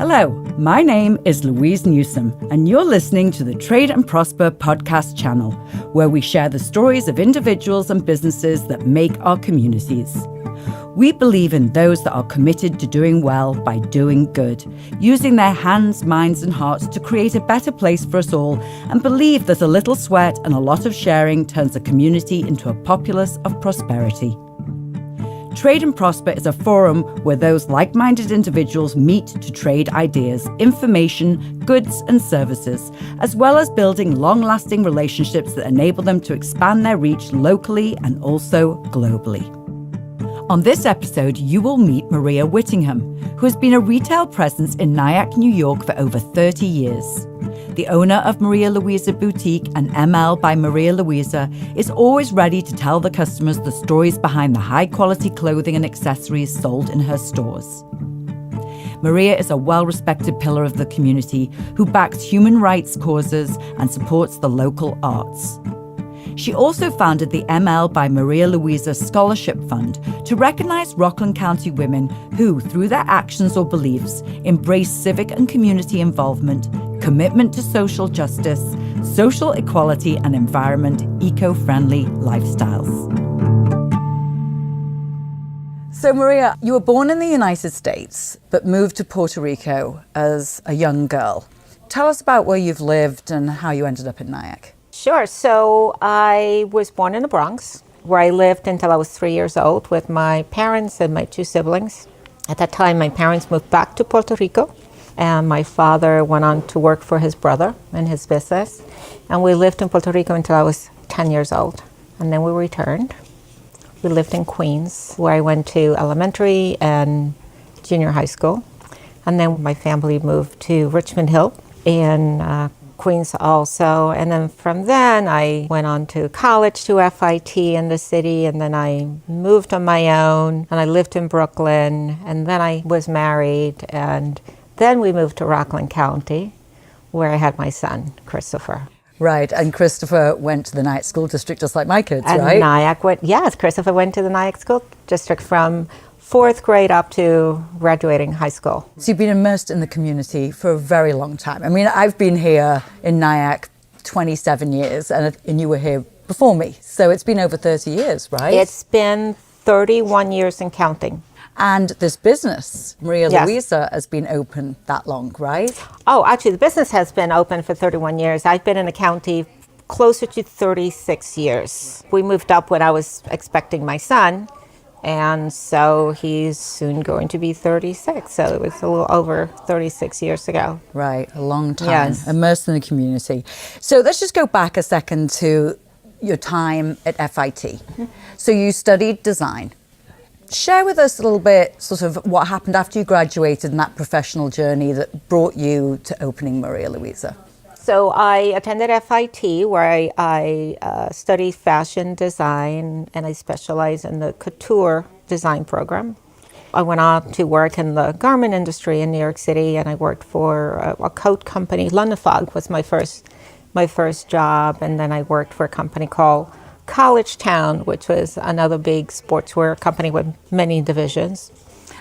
Hello, my name is Louise Newsom, and you're listening to the Trade and Prosper podcast channel, where we share the stories of individuals and businesses that make our communities. We believe in those that are committed to doing well by doing good, using their hands, minds, and hearts to create a better place for us all, and believe that a little sweat and a lot of sharing turns a community into a populace of prosperity. Trade and Prosper is a forum where those like-minded individuals meet to trade ideas, information, goods and services, as well as building long-lasting relationships that enable them to expand their reach locally and also globally. On this episode, you will meet Maria Whittingham, who has been a retail presence in Nyack, New York for over 30 years. The owner of Maria Luisa Boutique and ML by Maria Luisa is always ready to tell the customers the stories behind the high-quality clothing and accessories sold in her stores. Maria is a well-respected pillar of the community who backs human rights causes and supports the local arts. She also founded the ML by Maria Luisa Scholarship Fund to recognize Rockland County women who, through their actions or beliefs, embrace civic and community involvement, commitment to social justice, social equality, and environment, eco-friendly lifestyles. So Maria, you were born in the United States, but moved to Puerto Rico as a young girl. Tell us about where you've lived and how you ended up in Nyack. Sure. So I was born in the Bronx, where I lived until I was 3 years old with my parents and my two siblings. At that time, my parents moved back to Puerto Rico, and my father went on to work for his brother in his business. And we lived in Puerto Rico until I was 10 years old. And then we returned. We lived in Queens, where I went to elementary and junior high school. And then my family moved to Richmond Hill in Queens also. And then from then I went on to college to FIT in the city, and then I moved on my own and I lived in Brooklyn, and then I was married, and then we moved to Rockland County where I had my son, Christopher. Right, and Christopher went to the Nyack School District just like my kids, and right? Yes, Christopher went to the Nyack School District from 4th grade up to graduating high school. So you've been immersed in the community for a very long time. I mean, I've been here in Nyack 27 years, and you were here before me. So it's been over 30 years, right? It's been 31 years and counting. And this business, Maria Yes. Luisa, has been open that long, right? Oh, actually, the business has been open for 31 years. I've been in the county closer to 36 years. We moved up when I was expecting my son, and so he's soon going to be 36. So it was a little over 36 years ago. Right, a long time, Yes. immersed in the community. So let's just go back a second to your time at FIT. So you studied design. Share with us a little bit sort of what happened after you graduated and that professional journey that brought you to opening Maria Luisa. So I attended FIT, where I studied fashion design, and I specialized in the couture design program. I went on to work in the garment industry in New York City, and I worked for a coat company. London Fog was my first job, and then I worked for a company called College Town, which was another big sportswear company with many divisions.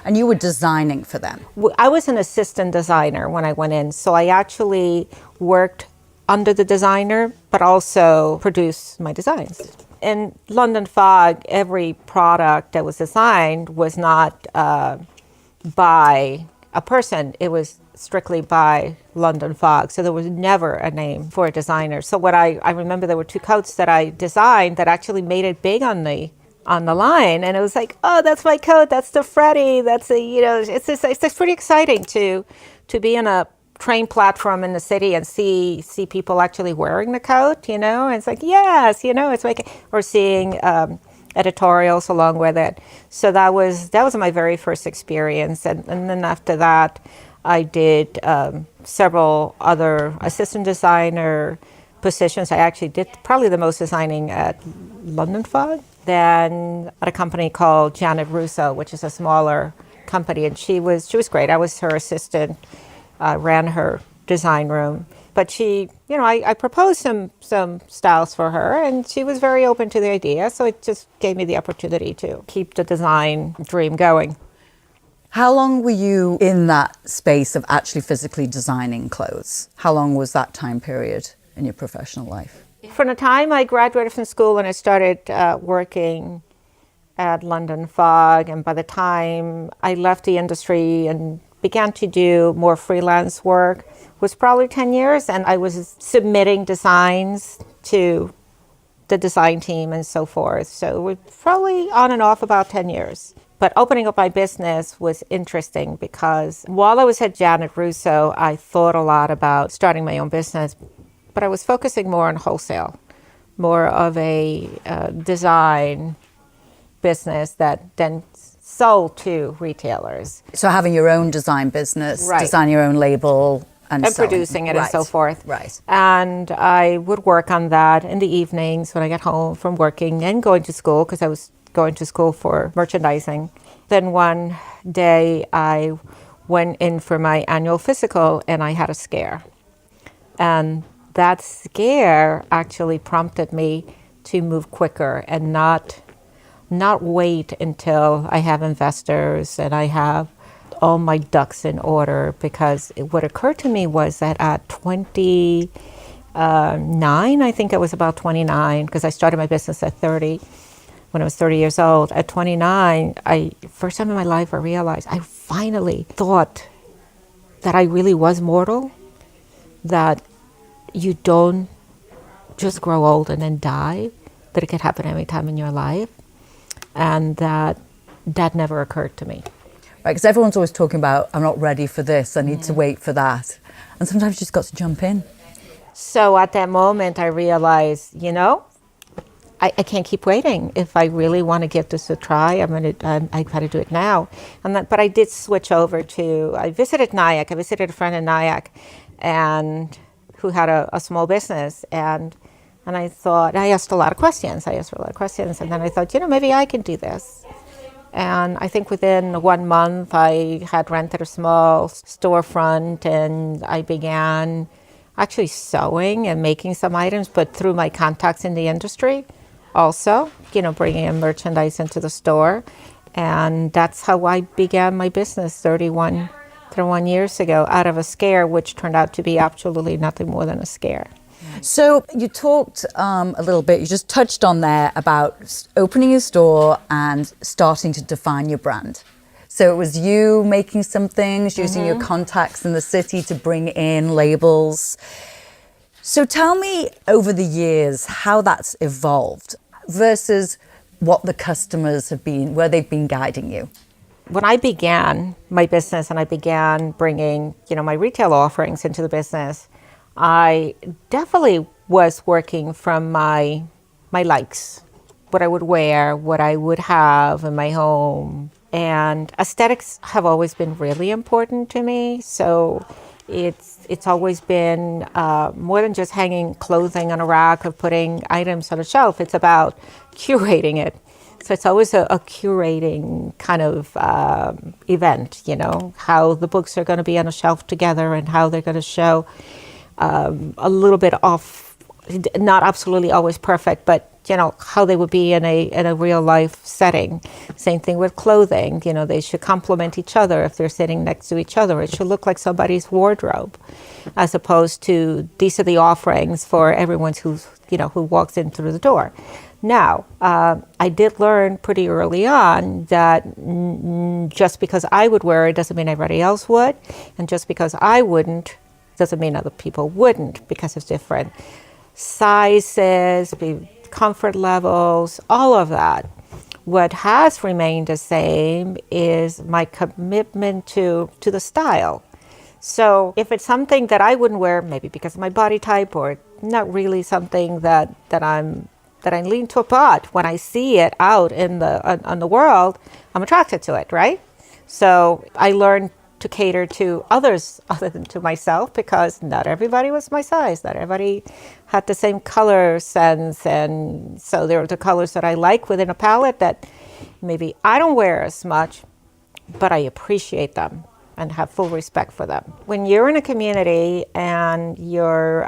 And you were designing for them. I was an assistant designer when I went in, so I actually worked under the designer, but also produced my designs. In London Fog, every product that was designed was not by a person. It was strictly by London Fog, so there was never a name for a designer. So what I remember, there were two coats that I designed that actually made it big on the line, and it was like, oh, that's my coat, that's the Freddie, that's it's pretty exciting to be in a train platform in the city and see people actually wearing the coat, and it's like, yes, it's like, or seeing editorials along with it. So that was my very first experience, and then after that I did several other assistant designer positions. I actually did probably the most designing at London Fog, then at a company called Janet Russo, which is a smaller company, and she was great. I was her assistant, ran her design room, but she, I proposed some styles for her, and she was very open to the idea. So it just gave me the opportunity to keep the design dream going. How long were you in that space of actually physically designing clothes? How long was that time period in your professional life? From the time I graduated from school and I started working at London Fog, and by the time I left the industry and began to do more freelance work, was probably 10 years, and I was submitting designs to the design team and so forth. So we're probably on and off about 10 years. But opening up my business was interesting because while I was at Janet Russo, I thought a lot about starting my own business, but I was focusing more on wholesale, more of a design business that then sold to retailers. So having your own design business, Right. designing your own label and Producing it and so forth. Right. And I would work on that in the evenings when I got home from working and going to school, because I was going to school for merchandising. Then one day I went in for my annual physical and I had a scare. And that scare actually prompted me to move quicker and not wait until I have investors and I have all my ducks in order, because what occurred to me was that at 29, I think I was about 29, because I started my business at 30, when I was 30 years old. At 29, first time in my life I realized I finally thought that I really was mortal, that you don't just grow old and then die, that it could happen any time in your life, and that never occurred to me. Right, because everyone's always talking about, I'm not ready for this, I need to wait for that. And sometimes you just got to jump in. So at that moment, I realized, I can't keep waiting. If I really want to give this a try, I've got to do it now. But I did switch over I visited Nyack. I visited a friend in Nyack and who had a small business. And I thought, I asked a lot of questions. And then I thought, maybe I can do this. And I think within 1 month, I had rented a small storefront and I began actually sewing and making some items, but through my contacts in the industry also, bringing in merchandise into the store. And that's how I began my business 31 years ago, out of a scare, which turned out to be absolutely nothing more than a scare. So you talked a little bit, you just touched on there about opening your store and starting to define your brand. So it was you making some things, using your contacts in the city to bring in labels. So tell me over the years how that's evolved versus what the customers have been, where they've been guiding you. When I began my business and I began bringing, my retail offerings into the business, I definitely was working from my likes, what I would wear, what I would have in my home. And aesthetics have always been really important to me. So it's always been more than just hanging clothing on a rack or putting items on a shelf. It's about curating it. So it's always a curating kind of event, how the books are going to be on a shelf together and how they're going to show a little bit off, not absolutely always perfect, but how they would be in a real life setting. Same thing with clothing. They should complement each other if they're sitting next to each other. It should look like somebody's wardrobe, as opposed to these are the offerings for everyone who walks in through the door. Now, I did learn pretty early on that just because I would wear it doesn't mean everybody else would, and just because I wouldn't doesn't mean other people wouldn't, because it's different sizes, comfort levels, all of that. What has remained the same is my commitment to the style. So if it's something that I wouldn't wear, maybe because of my body type, or not really something that I lean to, but when I see it out in the world, I'm attracted to it, right? So I learned to cater to others other than to myself, because not everybody was my size. Not everybody had the same color sense. And so there are the colors that I like within a palette that maybe I don't wear as much, but I appreciate them and have full respect for them. When you're in a community and your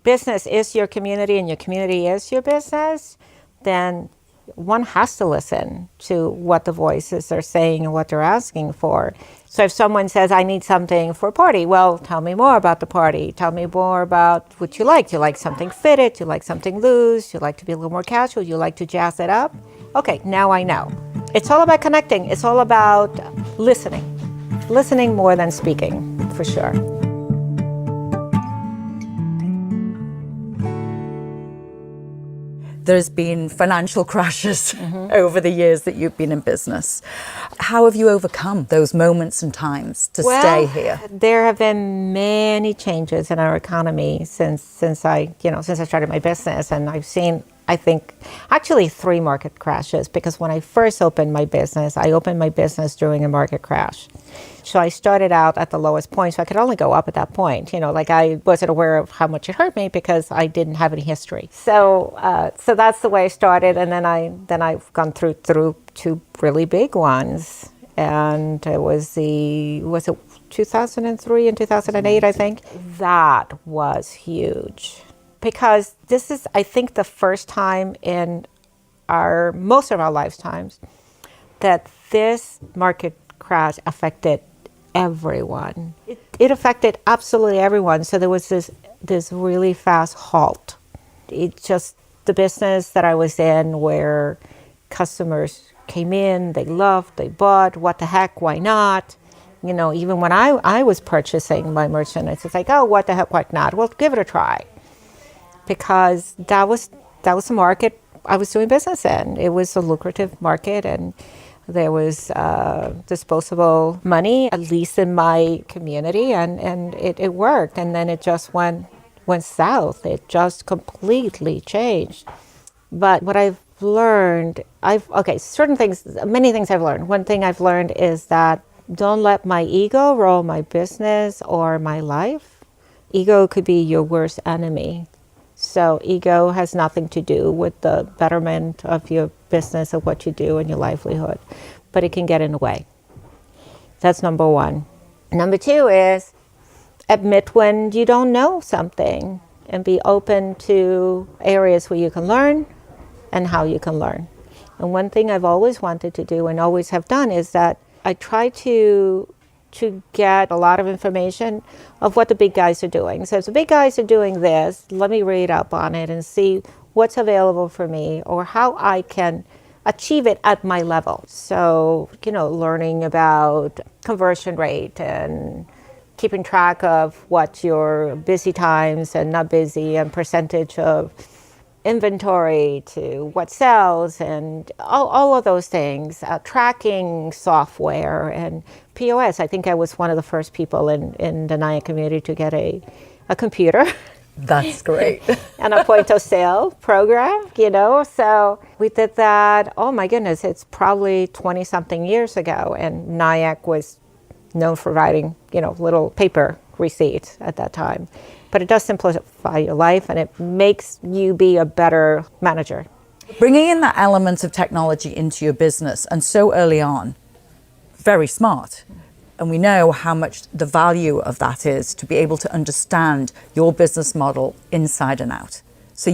business is your community and your community is your business, then one has to listen to what the voices are saying and what they're asking for. So if someone says, I need something for a party, well, tell me more about the party. Tell me more about what you like. Do you like something fitted? Do you like something loose? Do you like to be a little more casual? Do you like to jazz it up? Okay, now I know. It's all about connecting. It's all about listening. Listening more than speaking, for sure. There's been financial crashes over the years that you've been in business. How have you overcome those moments and times to stay here? There have been many changes in our economy since I started my business, and I've seen, I think, actually 3 market crashes, because when I first opened my business, I opened my business during a market crash. So I started out at the lowest point, so I could only go up at that point. I wasn't aware of how much it hurt me because I didn't have any history. So that's the way I started, and then I've gone through 2 really big ones, and it was it 2003 and 2008, I think. That was huge, because this is, I think, the first time in most of our lifetimes that this market crash affected everyone. It affected absolutely everyone. So there was this really fast halt. It just, the business that I was in, where customers came in, they loved, they bought, what the heck, why not? Even when I was purchasing my merchandise, it's like, oh, what the heck, why not? Well, give it a try. Because that was the market I was doing business in. It was a lucrative market, and there was disposable money, at least in my community, and it worked. And then it just went south. It just completely changed. But what I've learned, many things I've learned. One thing I've learned is that don't let my ego rule my business or my life. Ego could be your worst enemy. So ego has nothing to do with the betterment of your business, of what you do and your livelihood, but it can get in the way. That's number 1. Number 2 is admit when you don't know something and be open to areas where you can learn and how you can learn. And one thing I've always wanted to do and always have done is that I try to get a lot of information of what the big guys are doing. So if the big guys are doing this, let me read up on it and see what's available for me or how I can achieve it at my level. So, learning about conversion rate and keeping track of what your busy times and not busy and percentage of inventory to what sells and all of those things, tracking software and POS. I think I was one of the first people in the Nyack community to get a computer. That's great. And a point of sale program, So we did that, oh my goodness, it's probably 20 something years ago. And Nyack was known for writing, little paper receipts at that time. But it does simplify your life, and it makes you be a better manager. Bringing in that element of technology into your business, and so early on, very smart. And we know how much the value of that is, to be able to understand your business model inside and out. So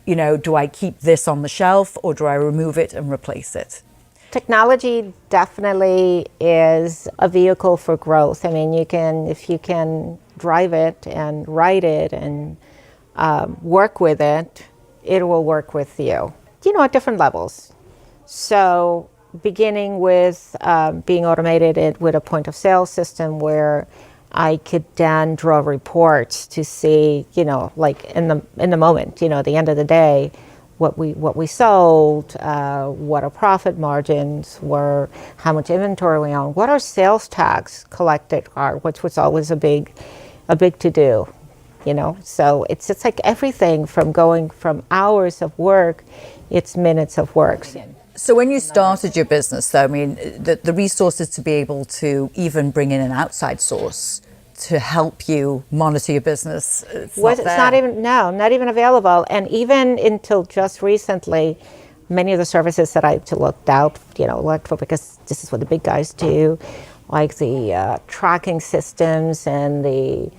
do I keep this on the shelf or do I remove it and replace it? Technology definitely is a vehicle for growth. I mean, if you can drive it and write it and work with it, it will work with you, at different levels. So beginning with being automated with a point of sale system where I could then draw reports to see, like in the moment, at the end of the day, what we sold, what our profit margins were, how much inventory we own, what our sales tax collected are, which was always a big to do, So it's like everything from going from hours of work, it's minutes of work. So when you started your business, though, the resources to be able to even bring in an outside source to help you monitor your business, it's not even available. And even until just recently, many of the services that I looked for, because this is what the big guys do, like the tracking systems and the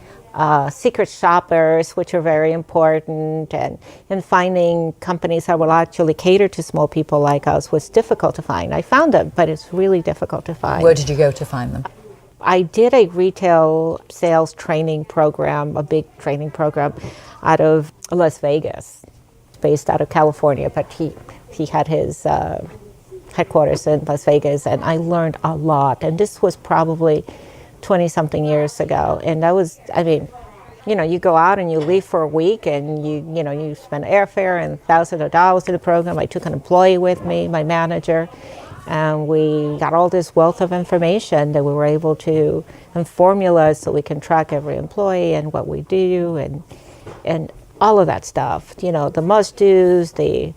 secret shoppers, which are very important, and finding companies that will actually cater to small people like us was difficult to find. I found them, but it's really difficult to find. Where did you go to find them? I did a retail sales training program, a big training program out of Las Vegas, based out of California, but he had his headquarters in Las Vegas, and I learned a lot. And this was probably 20-something years ago. And that was, I mean, you go out and you leave for a week and you spend airfare and thousands of dollars in the program. I took an employee with me, my manager, and we got all this wealth of information that we were able to, and formulas so we can track every employee and what we do and all of that stuff. The must-dos, the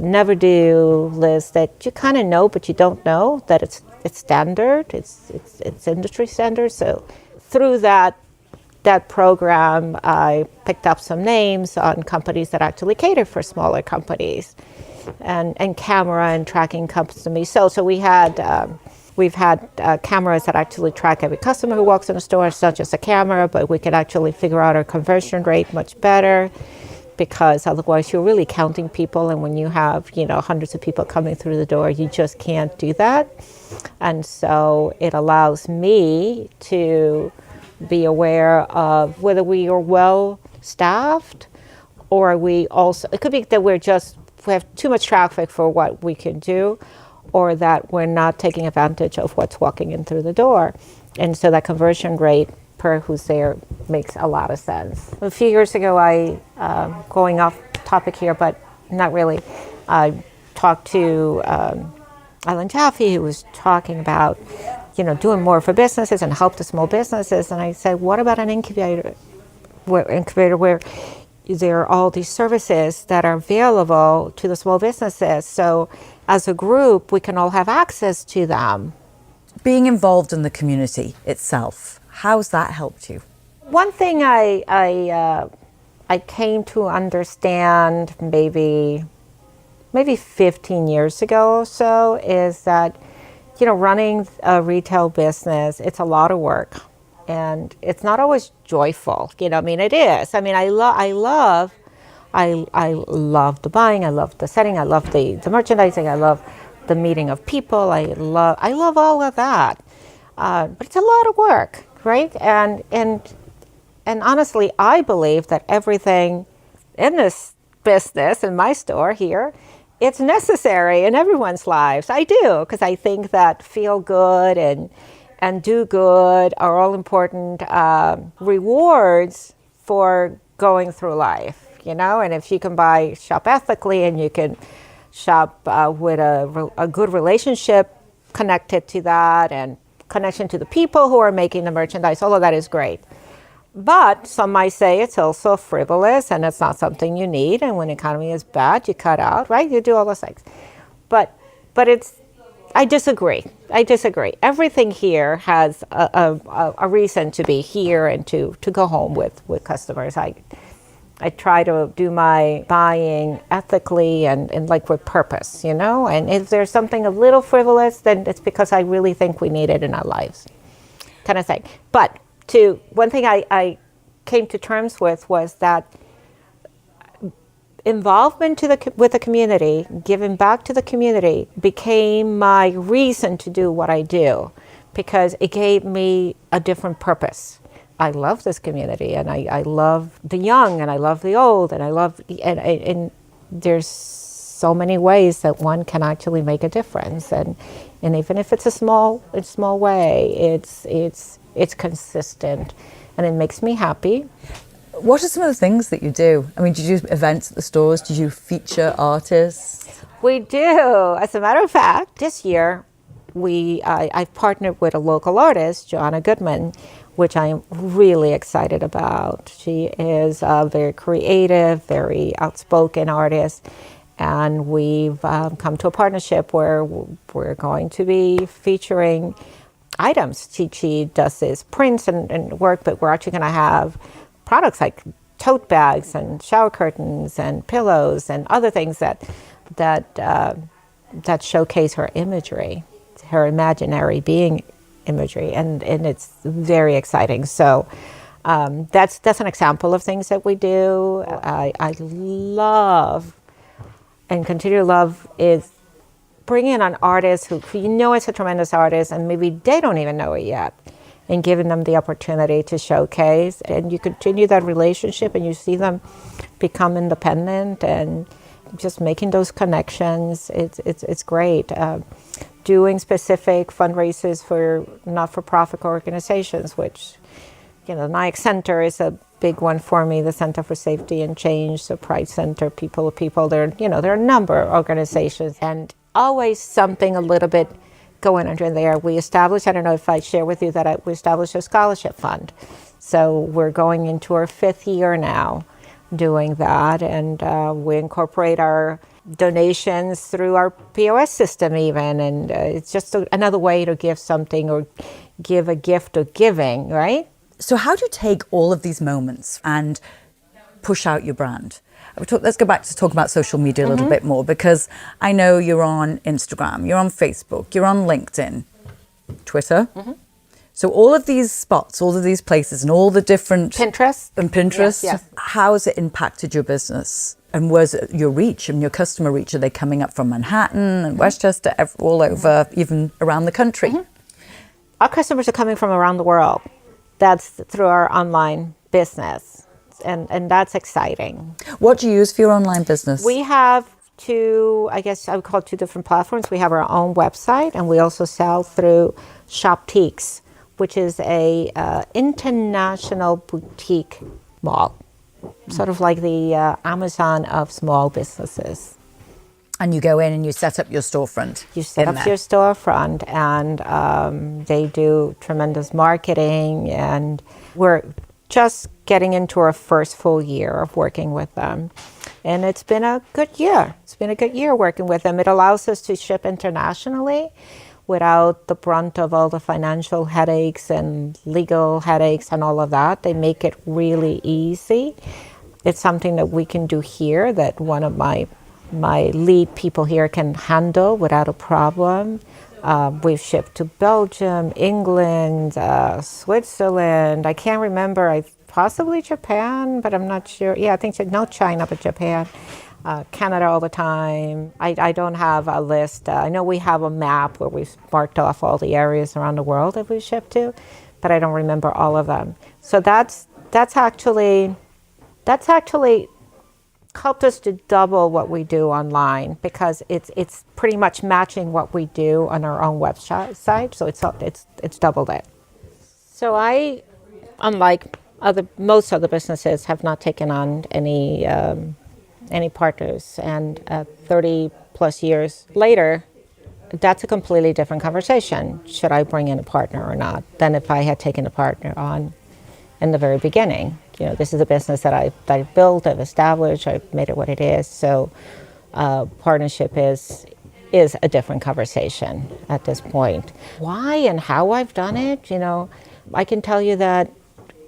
never do list that you kind of know, but you don't know that it's standard, it's industry standard. So through that program, I picked up some names on companies that actually cater for smaller companies, and camera and tracking companies. So we've had cameras that actually track every customer who walks in the store. It's not just a camera, but we can actually figure out our conversion rate much better, because otherwise you're really counting people, and when you have hundreds of people coming through the door, you just can't do that. And so it allows me to be aware of whether we are well staffed, or it could be that we have too much traffic for what we can do, or that we're not taking advantage of what's walking in through the door. And so that conversion rate per who's there makes a lot of sense. A few years ago, going off topic here, but not really, I talked to Alan Jaffe, who was talking about, doing more for businesses and help the small businesses. And I said, what about an incubator where there are all these services that are available to the small businesses? So as a group, we can all have access to them. Being involved in the community itself, how's that helped you? One thing I came to understand maybe 15 years ago or so is that, running a retail business, it's a lot of work, and it's not always joyful. It is. I love the buying, I love the setting, I love the merchandising, I love the meeting of people, I love all of that. But it's a lot of work, right? And honestly, I believe that everything in this business, in my store here, it's necessary in everyone's lives. I do, because I think that feel good and do good are all important rewards for going through life, and if you can shop ethically, and you can shop with a good relationship connected to that, and connection to the people who are making the merchandise, all of that is great. But some might say it's also frivolous and it's not something you need, and when the economy is bad, you cut out, right? You do all those things. But I disagree. Everything here has a reason to be here and to go home with customers. I try to do my buying ethically and with purpose, and if there's something a little frivolous, then it's because I really think we need it in our lives, kind of thing. But one thing I came to terms with was that involvement with the community, giving back to the community, became my reason to do what I do, because it gave me a different purpose. I love this community, and I love the young, and I love the old, and and there's so many ways that one can actually make a difference, and even if it's a small way, it's consistent, and it makes me happy. What are some of the things that you do? Did you do events at the stores? Did you feature artists? We do. As a matter of fact, this year I've partnered with a local artist, Joanna Goodman, which I'm really excited about. She is a very creative, very outspoken artist, and we've come to a partnership where we're going to be featuring items. She does this prints and work, but we're actually going to have products like tote bags and shower curtains and pillows and other things that showcase her imagery, her imaginary being imagery, and it's very exciting. So That's an example of things that we do. I love and continue to love is bringing in an artist who you know is a tremendous artist and maybe they don't even know it yet, and giving them the opportunity to showcase. And you continue that relationship and you see them become independent and just making those connections. It's great. Doing specific fundraisers for not-for-profit organizations, which, the Nyack Center is a big one for me, the Center for Safety and Change, the Pride Center, People to People. There are a number of organizations, and always something a little bit going under there. We established, I don't know if I share with you that we established a scholarship fund. So we're going into our 5th year now doing that, and we incorporate our donations through our POS system even, and it's just another way to give something or give a gift of giving, right? So how do you take all of these moments and push out your brand? Let's go back to talk about social media a little bit more, because I know you're on Instagram, you're on Facebook, you're on LinkedIn, Twitter. So all of these spots, all of these places, and all the different... Pinterest. Yes. How has it impacted your business? And where's your reach and your customer reach? Are they coming up from Manhattan and Westchester, all over, even around the country? Our customers are coming from around the world. That's through our online business. And that's exciting. What do you use for your online business? We have I would call 2 different platforms. We have our own website, and we also sell through Shoptiques, which is a international boutique mall, sort of like the Amazon of small businesses. And you go in and you set up your storefront. You set up your storefront, and they do tremendous marketing, and we're just getting into our first full year of working with them. And it's been a good year. It's been a good year working with them. It allows us to ship internationally without the brunt of all the financial headaches and legal headaches and all of that. They make it really easy. It's something that we can do here that one of my lead people here can handle without a problem. We've shipped to Belgium, England, Switzerland. I can't remember. Possibly Japan, but I'm not sure. Yeah, I think not China, but Japan. Canada all the time. I don't have a list. I know we have a map where we've marked off all the areas around the world that we've shipped to, but I don't remember all of them. So that's actually helped us to double what we do online, because it's pretty much matching what we do on our own website. So it's doubled it. So I, unlike most other businesses, have not taken on any partners, and 30 plus years later, that's a completely different conversation. Should I bring in a partner or not, than if I had taken a partner on in the very beginning. This is a business that I've built, I've established, I've made it what it is. So partnership is a different conversation at this point. Why and how I've done it, I can tell you that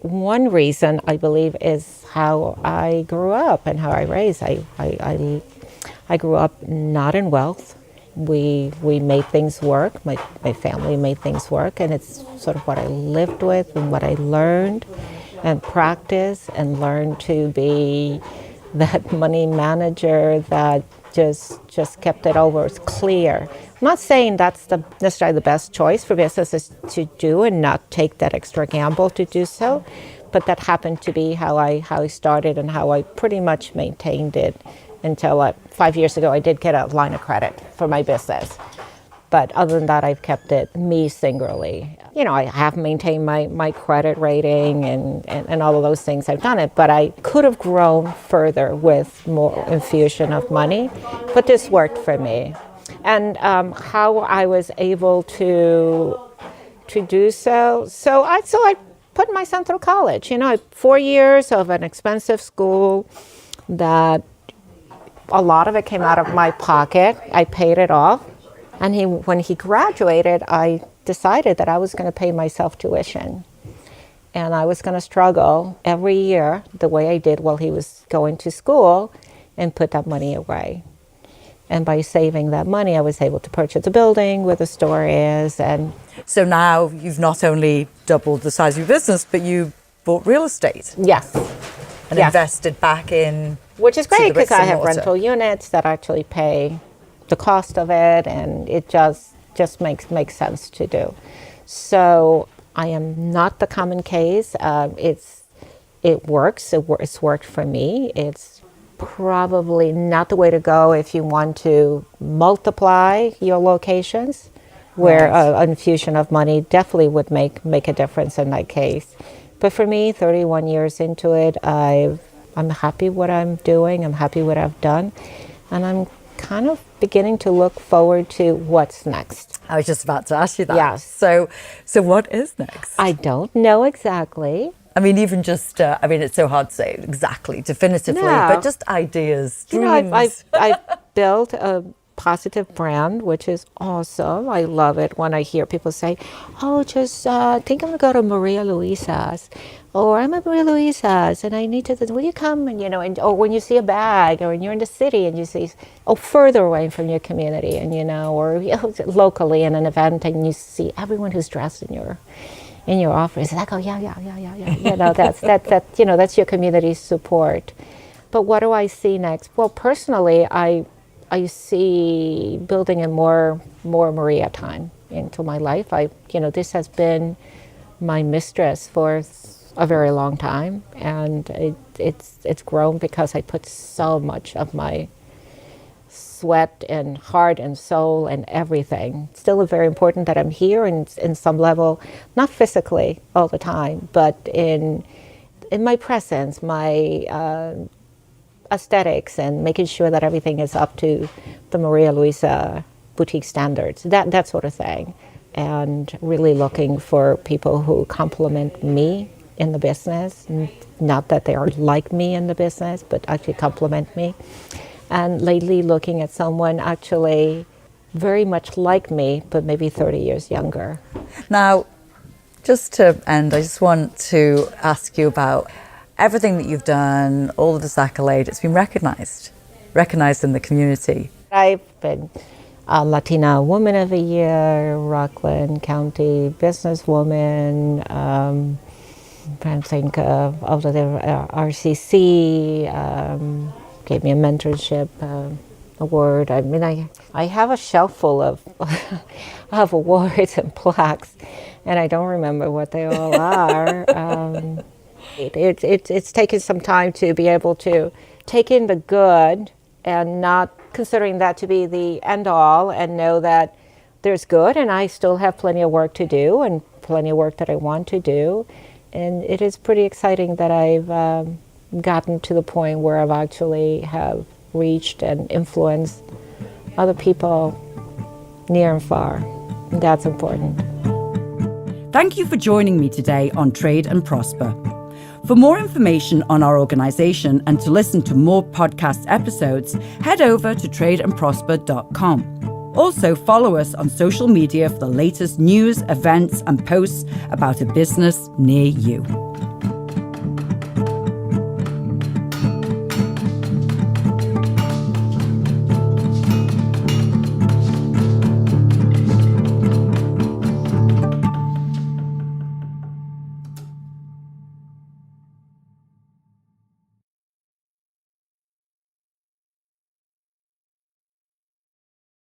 one reason, I believe, is how I grew up and how I raised. I grew up not in wealth. We made things work. My family made things work, and it's sort of what I lived with and what I learned and practiced, and learned to be that money manager that just kept it over. It's clear. I'm not saying that's necessarily the best choice for businesses to do, and not take that extra gamble to do so, but that happened to be how I started and how I pretty much maintained it until 5 years ago I did get a line of credit for my business. But other than that, I've kept it me singularly. I have maintained my credit rating and all of those things. I've done it, but I could have grown further with more infusion of money. But this worked for me. And how I was able to do so. So I put my son through college. 4 years of an expensive school that a lot of it came out of my pocket. I paid it off. And when he graduated, I decided that I was going to pay myself tuition. And I was going to struggle every year the way I did while he was going to school, and put that money away. And by saving that money, I was able to purchase a building where the store is. And so now you've not only doubled the size of your business, but you bought real estate Yes. and Yes. invested back in. Which is to great the bricks because I and have mortar. rental units that actually pay the cost of it, and it just makes sense to do. So I am not the common case. It works. It's worked for me. It's probably not the way to go if you want to multiply your locations, where Right. an infusion of money definitely would make a difference in that case. But for me, 31 years into it, I'm happy what I'm doing. I'm happy what I've done, and I'm kind of beginning to look forward to what's next. I was just about to ask you that. Yes. So what is next? I don't know exactly. I mean, even just, it's so hard to say exactly, definitively, No. but just ideas, You dreams. know, I've built a positive brand, which is awesome. I love it when I hear people say, "Oh, just think I'm gonna go to Maria Luisa's," or "I'm at Maria Luisa's, and I need to. Will you come?" And or when you see a bag, or when you're in the city and you see, further away from your community, and or locally in an event, and you see everyone who's dressed in your office, like, oh yeah. That's your community support. But what do I see next? Well, personally, I see building in more Maria time into my life. This has been my mistress for a very long time, and it's grown because I put so much of my sweat and heart and soul and everything. It's still very important that I'm here in some level, not physically all the time, but in my presence, my aesthetics, and making sure that everything is up to the Maria Luisa boutique standards, that sort of thing. And really looking for people who complement me in the business, not that they are like me in the business, but actually complement me. And lately looking at someone actually very much like me, but maybe 30 years younger. Now, just to end, I just want to ask you about everything that you've done, all of this accolade. It's been recognized in the community. I've been Latina Woman of the Year, Rockland County Businesswoman, I'm trying to think of the RCC, gave me a mentorship award. I mean, I have a shelf full of of awards and plaques, and I don't remember what they all are. It's taken some time to be able to take in the good and not considering that to be the end all, and know that there's good, and I still have plenty of work to do and plenty of work that I want to do. And it is pretty exciting that I've gotten to the point where I've actually have reached and influenced other people near and far. And that's important. Thank you for joining me today on Trade and Prosper. For more information on our organization and to listen to more podcast episodes, head over to tradeandprosper.com. Also, follow us on social media for the latest news, events, and posts about a business near you.